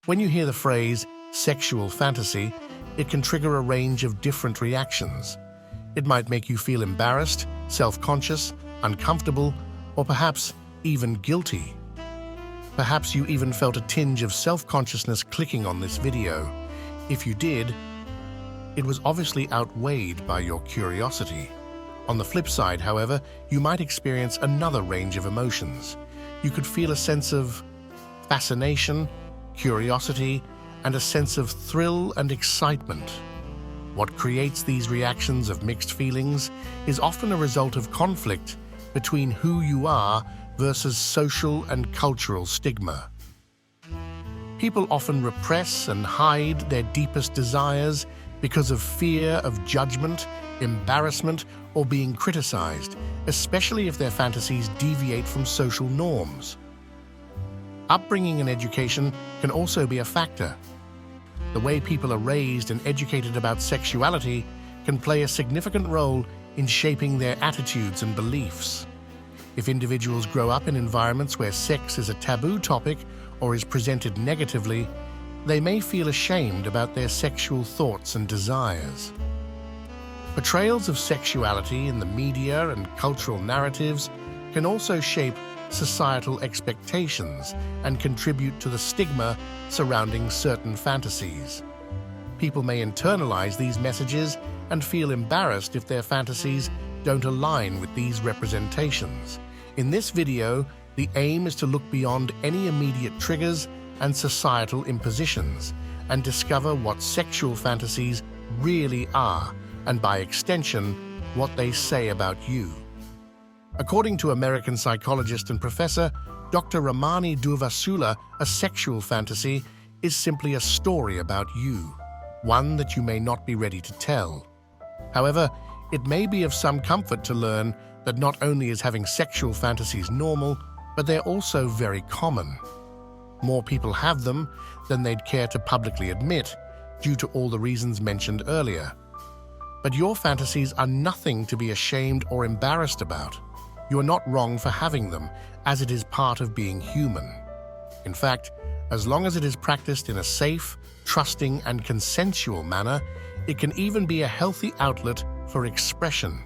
When you hear the phrase sexual fantasy, it can trigger a range of different reactions. It might make you feel embarrassed, self-conscious, uncomfortable, or perhaps even guilty. Perhaps you even felt a tinge of self-consciousness clicking on this video. If you did, it was obviously outweighed by your curiosity. On the flip side, however, you might experience another range of emotions. You could feel a sense of fascination, curiosity, and a sense of thrill and excitement. What creates these reactions of mixed feelings is often a result of conflict between who you are versus social and cultural stigma. People often repress and hide their deepest desires because of fear of judgment, embarrassment, or being criticized, especially if their fantasies deviate from social norms. Upbringing and education can also be a factor. The way people are raised and educated about sexuality can play a significant role in shaping their attitudes and beliefs. If individuals grow up in environments where sex is a taboo topic or is presented negatively, they may feel ashamed about their sexual thoughts and desires. Portrayals of sexuality in the media and cultural narratives can also shape societal expectations and contribute to the stigma surrounding certain fantasies. People may internalize these messages and feel embarrassed if their fantasies don't align with these representations. In this video, the aim is to look beyond any immediate triggers and societal impositions and discover what sexual fantasies really are, and by extension, what they say about you. According to American psychologist and professor Dr. Ramani Durvasula, a sexual fantasy is simply a story about you, one that you may not be ready to tell. However, it may be of some comfort to learn that not only is having sexual fantasies normal, but they're also very common. More people have them than they'd care to publicly admit, due to all the reasons mentioned earlier. But your fantasies are nothing to be ashamed or embarrassed about. You are not wrong for having them, as it is part of being human. In fact, as long as it is practiced in a safe, trusting, and consensual manner, it can even be a healthy outlet for expression.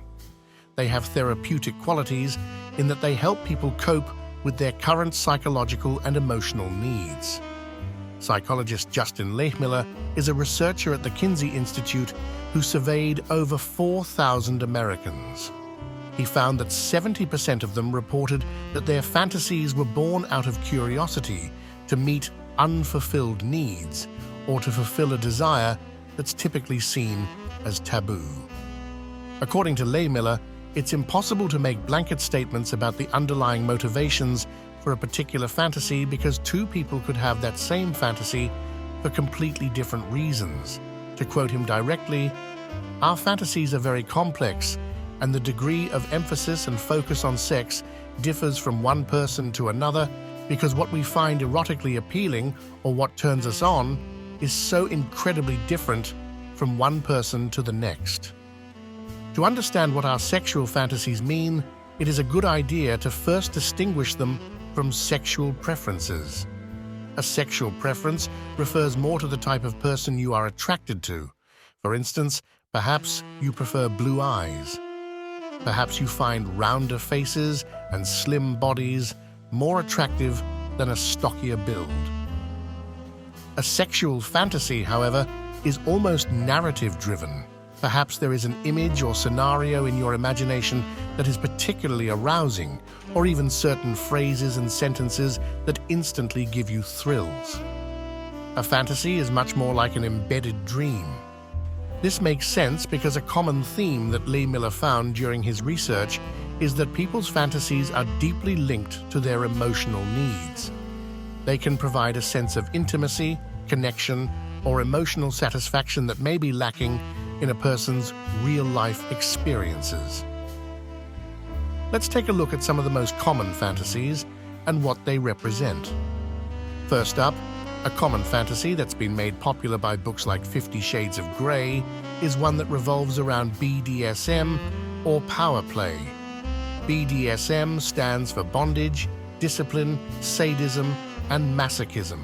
They have therapeutic qualities in that they help people cope with their current psychological and emotional needs. Psychologist Justin Lehmiller is a researcher at the Kinsey Institute who surveyed over 4,000 Americans. He found that 70% of them reported that their fantasies were born out of curiosity to meet unfulfilled needs or to fulfill a desire that's typically seen as taboo. According to Lehmiller, it's impossible to make blanket statements about the underlying motivations for a particular fantasy because two people could have that same fantasy for completely different reasons. To quote him directly, "Our fantasies are very complex, and the degree of emphasis and focus on sex differs from one person to another because what we find erotically appealing or what turns us on is so incredibly different from one person to the next." To understand what our sexual fantasies mean, it is a good idea to first distinguish them from sexual preferences. A sexual preference refers more to the type of person you are attracted to. For instance, perhaps you prefer blue eyes. Perhaps you find rounder faces and slim bodies more attractive than a stockier build. A sexual fantasy, however, is almost narrative-driven. Perhaps there is an image or scenario in your imagination that is particularly arousing, or even certain phrases and sentences that instantly give you thrills. A fantasy is much more like an embedded dream. This makes sense because a common theme that Lehmiller found during his research is that people's fantasies are deeply linked to their emotional needs. They can provide a sense of intimacy, connection, or emotional satisfaction that may be lacking in a person's real-life experiences. Let's take a look at some of the most common fantasies and what they represent. First up, a common fantasy that's been made popular by books like 50 Shades of Grey is one that revolves around BDSM or power play. BDSM stands for bondage, discipline, sadism, and masochism.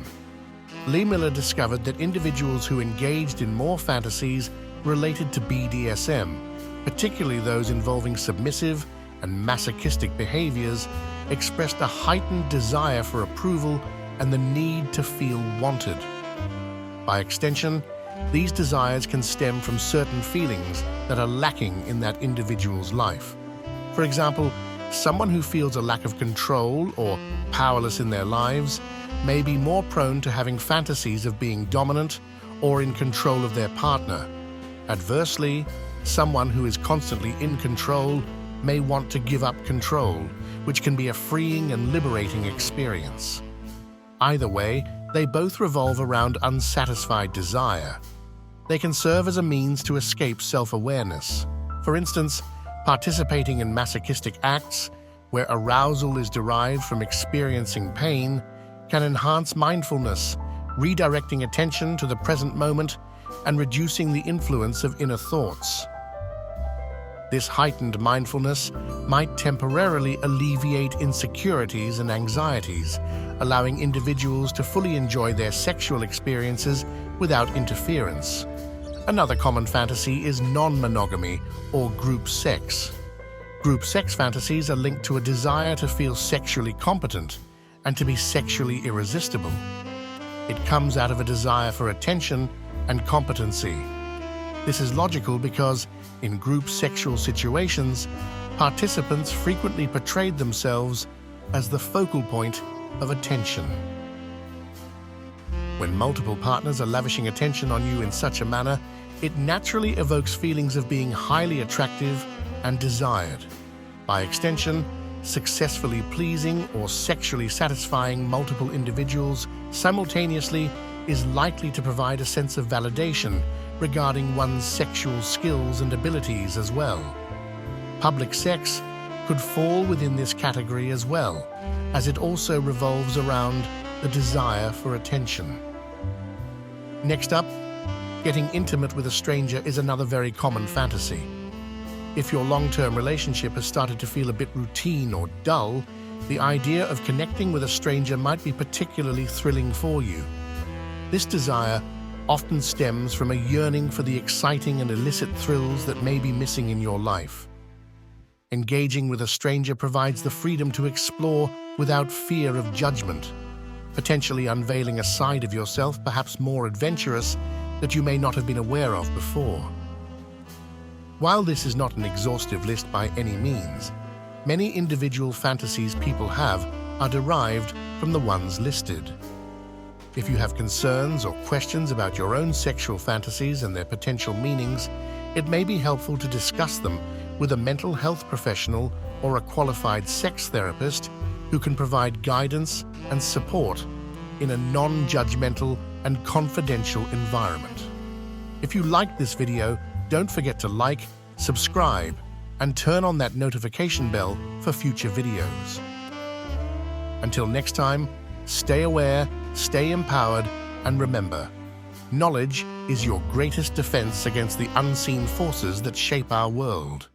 Lee Miller discovered that individuals who engaged in more fantasies related to BDSM, particularly those involving submissive and masochistic behaviors, expressed a heightened desire for approval and the need to feel wanted. By extension, these desires can stem from certain feelings that are lacking in that individual's life. For example, someone who feels a lack of control or powerless in their lives may be more prone to having fantasies of being dominant or in control of their partner. Adversely, someone who is constantly in control may want to give up control, which can be a freeing and liberating experience. Either way, they both revolve around unsatisfied desire. They can serve as a means to escape self-awareness. For instance, participating in masochistic acts, where arousal is derived from experiencing pain, can enhance mindfulness, redirecting attention to the present moment and reducing the influence of inner thoughts. This heightened mindfulness might temporarily alleviate insecurities and anxieties, allowing individuals to fully enjoy their sexual experiences without interference. Another common fantasy is non-monogamy or group sex. Group sex fantasies are linked to a desire to feel sexually competent and to be sexually irresistible. It comes out of a desire for attention and competency. This is logical because, in group sexual situations, participants frequently portrayed themselves as the focal point of attention. When multiple partners are lavishing attention on you in such a manner, it naturally evokes feelings of being highly attractive and desired. By extension, successfully pleasing or sexually satisfying multiple individuals simultaneously is likely to provide a sense of validation regarding one's sexual skills and abilities as well. Public sex could fall within this category as well, as it also revolves around the desire for attention. Next up, getting intimate with a stranger is another very common fantasy. If your long-term relationship has started to feel a bit routine or dull, the idea of connecting with a stranger might be particularly thrilling for you. This desire often stems from a yearning for the exciting and illicit thrills that may be missing in your life. Engaging with a stranger provides the freedom to explore without fear of judgment, potentially unveiling a side of yourself perhaps more adventurous that you may not have been aware of before. While this is not an exhaustive list by any means, many individual fantasies people have are derived from the ones listed. If you have concerns or questions about your own sexual fantasies and their potential meanings, it may be helpful to discuss them with a mental health professional or a qualified sex therapist who can provide guidance and support in a non-judgmental and confidential environment. If you liked this video, don't forget to like, subscribe, and turn on that notification bell for future videos. Until next time, stay aware, stay empowered, and remember, knowledge is your greatest defense against the unseen forces that shape our world.